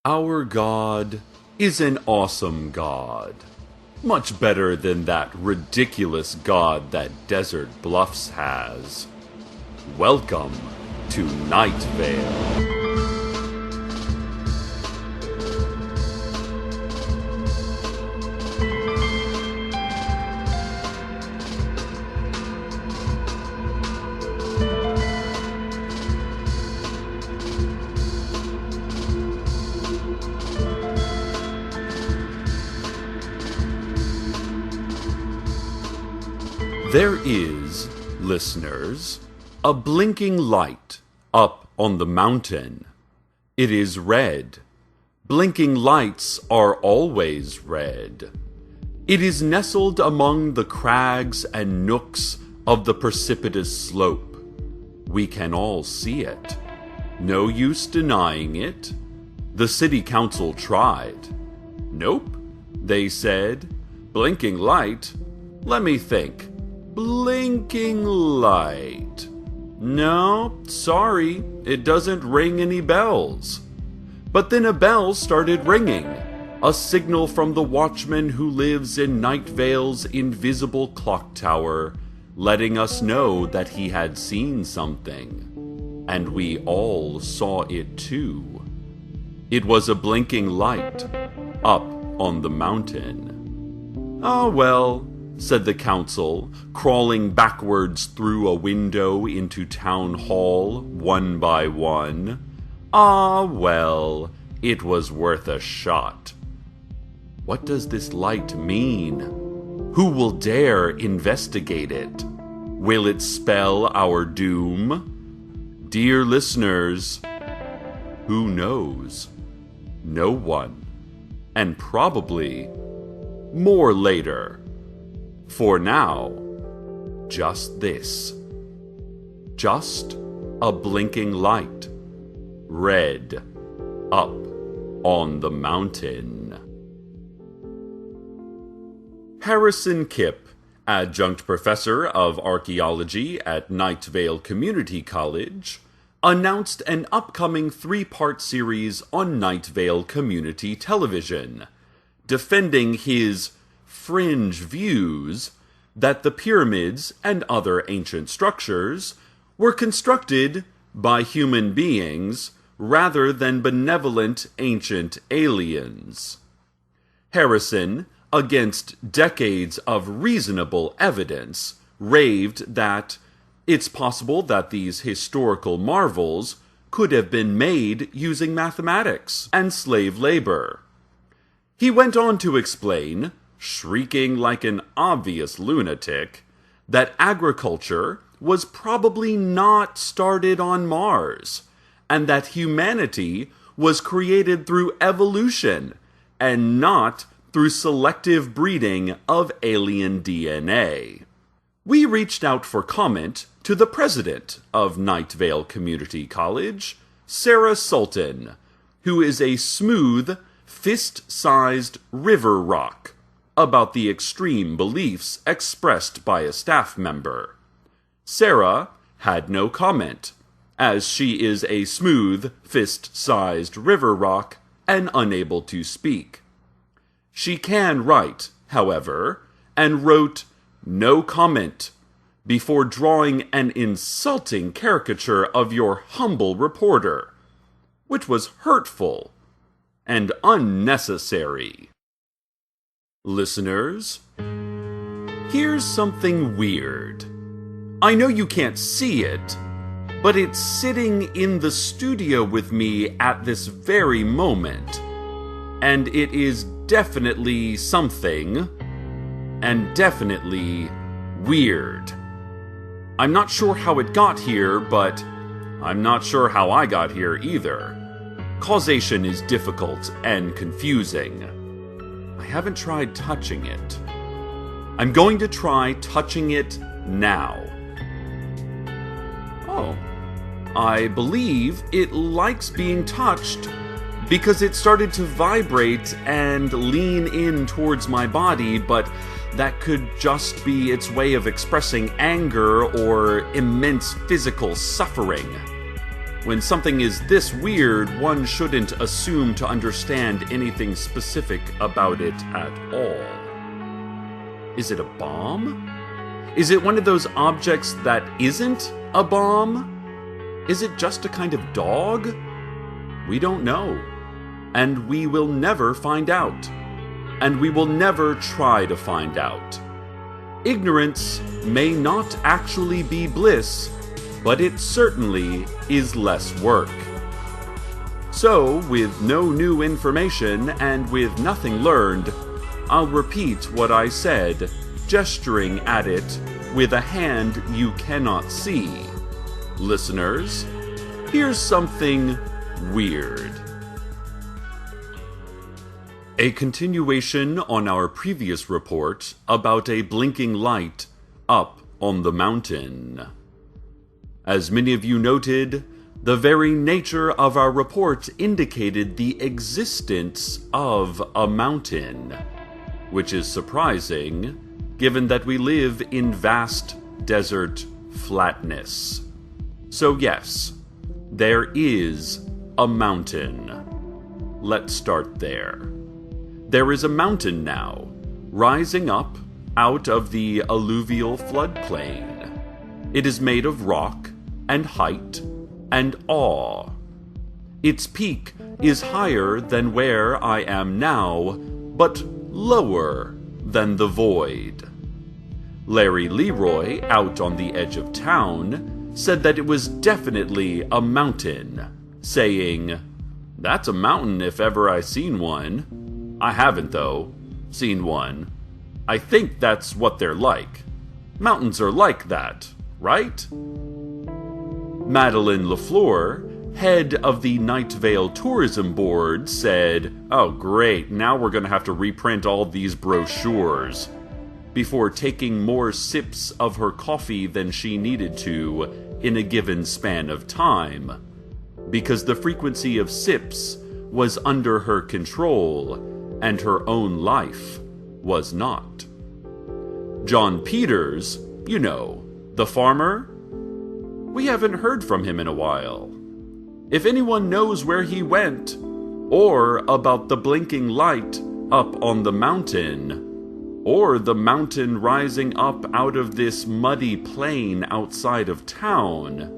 Our God is an awesome God. Much better than that ridiculous God that Desert Bluffs has. Welcome to Night Vale. There is, listeners, a blinking light up on the mountain. It is red. Blinking lights are always red. It is nestled among the crags and nooks of the precipitous slope. We can all see it. No use denying it. The city council tried. Nope, they said. Blinking light? Let me think. Blinking light. No, sorry, it doesn't ring any bells. But then a bell started ringing, a signal from the watchman who lives in Night Vale's invisible clock tower, letting us know that he had seen something. And we all saw it too. It was a blinking light up on the mountain. "Ah, well," said the council, crawling backwards through a window into town hall, one by one. "Ah, well, it was worth a shot." What does this light mean? Who will dare investigate it? Will it spell our doom? Dear listeners, who knows? No one. And probably more later. For now, just this. Just a blinking light. Red. Up on the mountain. Harrison Kipp, adjunct professor of archaeology at Night Vale Community College, announced an upcoming 3-part series on Night Vale Community Television, defending his fringe views that the pyramids and other ancient structures were constructed by human beings rather than benevolent ancient aliens. Harrison, against decades of reasonable evidence, raved that it's possible that these historical marvels could have been made using mathematics and slave labor. He went on to explain, shrieking like an obvious lunatic, that agriculture was probably not started on Mars, and that humanity was created through evolution, and not through selective breeding of alien DNA. We reached out for comment to the president of Night Vale Community College, Sarah Sultan, who is a smooth, fist-sized river rock, about the extreme beliefs expressed by a staff member. Sarah had no comment, as she is a smooth, fist-sized river rock and unable to speak. She can write, however, and wrote "no comment" before drawing an insulting caricature of your humble reporter, which was hurtful and unnecessary. Listeners, here's something weird. I know you can't see it, but it's sitting in the studio with me at this very moment. And it is definitely something, and definitely weird. I'm not sure how it got here, but I'm not sure how I got here either. Causation is difficult and confusing. I haven't tried touching it. I'm going to try touching it now. Oh, I believe it likes being touched because it started to vibrate and lean in towards my body, but that could just be its way of expressing anger or immense physical suffering. When something is this weird, one shouldn't assume to understand anything specific about it at all. Is it a bomb? Is it one of those objects that isn't a bomb? Is it just a kind of dog? We don't know. And we will never find out. And we will never try to find out. Ignorance may not actually be bliss, but it certainly is less work. So, with no new information and with nothing learned, I'll repeat what I said, gesturing at it with a hand you cannot see. Listeners, here's something weird. A continuation on our previous report about a blinking light up on the mountain. As many of you noted, the very nature of our report indicated the existence of a mountain, which is surprising, given that we live in vast desert flatness. So yes, there is a mountain. Let's start there. There is a mountain now, rising up out of the alluvial floodplain. It is made of rock and height and awe. Its peak is higher than where I am now, but lower than the void. Larry Leroy, out on the edge of town, said that it was definitely a mountain, saying, "That's a mountain if ever I seen one. I haven't, though, seen one. I think that's what they're like. Mountains are like that, right?" Madeline LaFleur, head of the Night Vale Tourism Board, said, "Oh great, now we're going to have to reprint all these brochures," before taking more sips of her coffee than she needed to in a given span of time, because the frequency of sips was under her control, and her own life was not. John Peters, you know, the farmer? We haven't heard from him in a while. If anyone knows where he went, or about the blinking light up on the mountain, or the mountain rising up out of this muddy plain outside of town,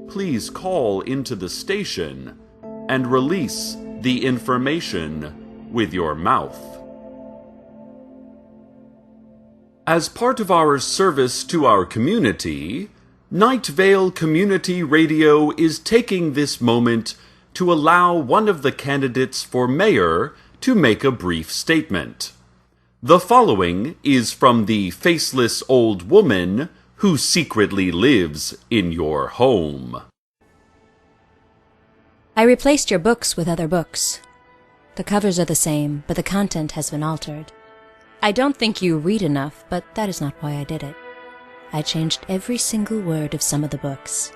please call into the station and release the information with your mouth. As part of our service to our community, Night Vale Community Radio is taking this moment to allow one of the candidates for mayor to make a brief statement. The following is from the faceless old woman who secretly lives in your home. I replaced your books with other books. The covers are the same, but the content has been altered. I don't think you read enough, but that is not why I did it. I changed every single word of some of the books.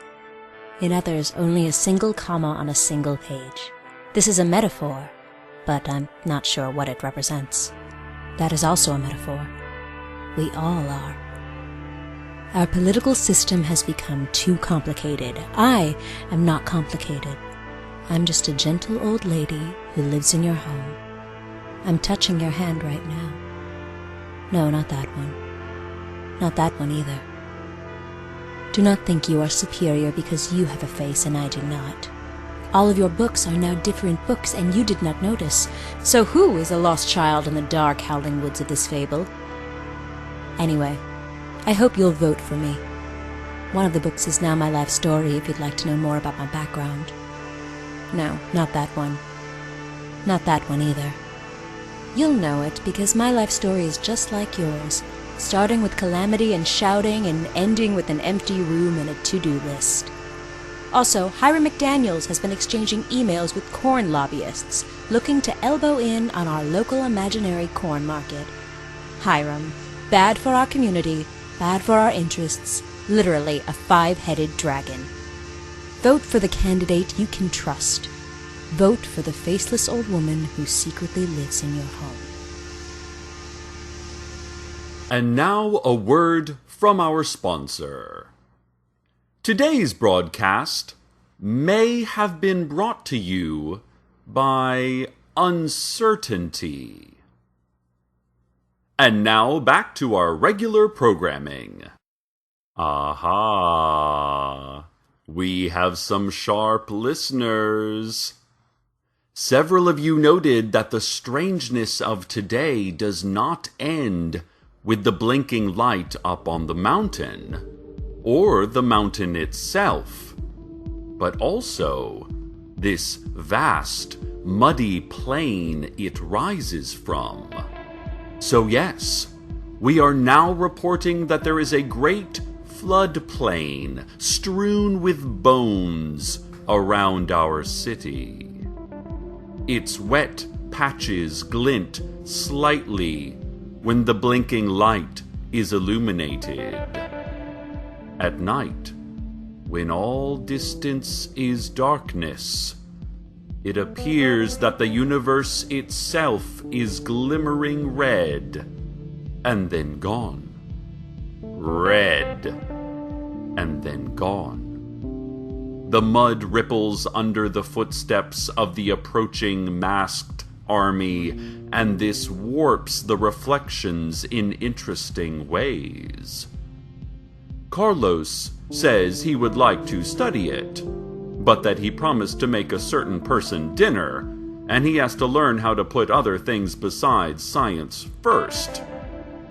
In others, only a single comma on a single page. This is a metaphor, but I'm not sure what it represents. That is also a metaphor. We all are. Our political system has become too complicated. I am not complicated. I'm just a gentle old lady who lives in your home. I'm touching your hand right now. No, not that one. Not that one either. Do not think you are superior because you have a face and I do not. All of your books are now different books and you did not notice. So who is a lost child in the dark howling woods of this fable? Anyway, I hope you'll vote for me. One of the books is now my life story if you'd like to know more about my background. No, not that one. Not that one either. You'll know it because my life story is just like yours, starting with calamity and shouting and ending with an empty room and a to-do list. Also, Hiram McDaniels has been exchanging emails with corn lobbyists, looking to elbow in on our local imaginary corn market. Hiram, bad for our community, bad for our interests, literally a five-headed dragon. Vote for the candidate you can trust. Vote for the faceless old woman who secretly lives in your home. And now a word from our sponsor. Today's broadcast may have been brought to you by uncertainty. And now back to our regular programming. Aha! We have some sharp listeners. Several of you noted that the strangeness of today does not end with the blinking light up on the mountain, or the mountain itself, but also this vast, muddy plain it rises from. So yes, we are now reporting that there is a great floodplain strewn with bones around our city. Its wet patches glint slightly when the blinking light is illuminated. At night, when all distance is darkness, it appears that the universe itself is glimmering red, and then gone. Red, and then gone. The mud ripples under the footsteps of the approaching masked army, and this warps the reflections in interesting ways. Carlos says he would like to study it, but that he promised to make a certain person dinner, and he has to learn how to put other things besides science first.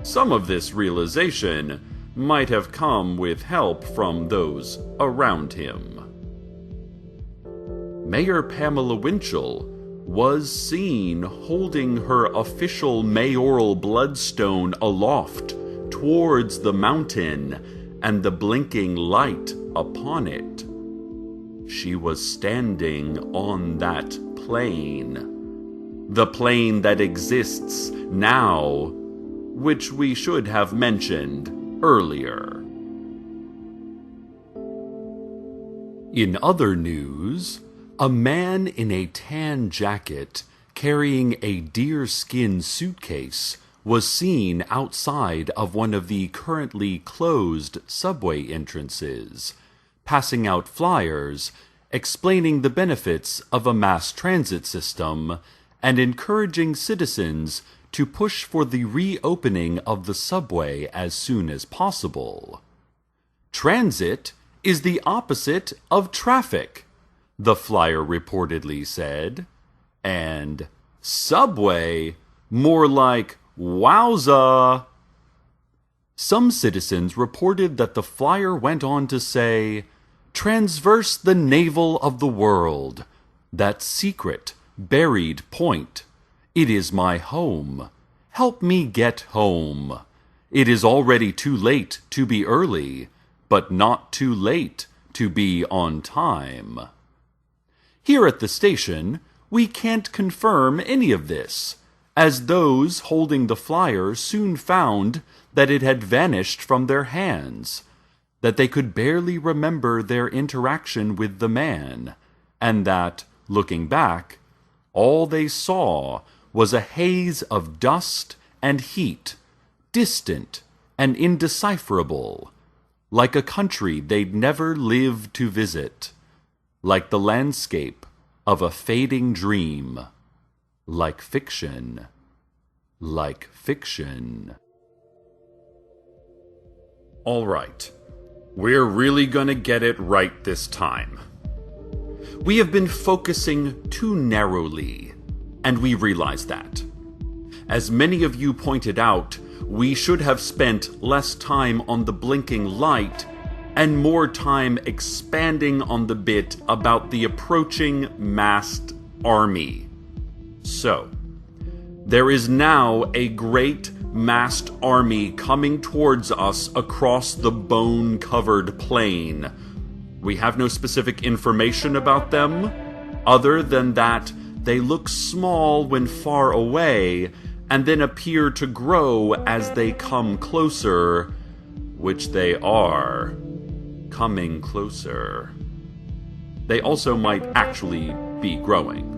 Some of this realization might have come with help from those around him. Mayor Pamela Winchell was seen holding her official mayoral bloodstone aloft towards the mountain and the blinking light upon it. She was standing on that plane. The plane that exists now, which we should have mentioned earlier. In other news, a man in a tan jacket carrying a deerskin suitcase was seen outside of one of the currently closed subway entrances, passing out flyers explaining the benefits of a mass transit system and encouraging citizens to push for the reopening of the subway as soon as possible. Transit is the opposite of traffic, the flyer reportedly said, and subway more like wowza. Some citizens reported that the flyer went on to say, "Transverse the navel of the world, that secret, buried point. It is my home. Help me get home. It is already too late to be early, but not too late to be on time." Here at the station, we can't confirm any of this, as those holding the flyer soon found that it had vanished from their hands, that they could barely remember their interaction with the man, and that, looking back, all they saw was a haze of dust and heat, distant and indecipherable, like a country they'd never lived to visit, like the landscape of a fading dream, like fiction, like fiction. All right, we're really gonna get it right this time. We have been focusing too narrowly, and we realize that. As many of you pointed out, we should have spent less time on the blinking light and more time expanding on the bit about the approaching masked army. So, there is now a great masked army coming towards us across the bone-covered plain. We have no specific information about them, other than that they look small when far away, and then appear to grow as they come closer, which they are coming closer. They also might actually be growing.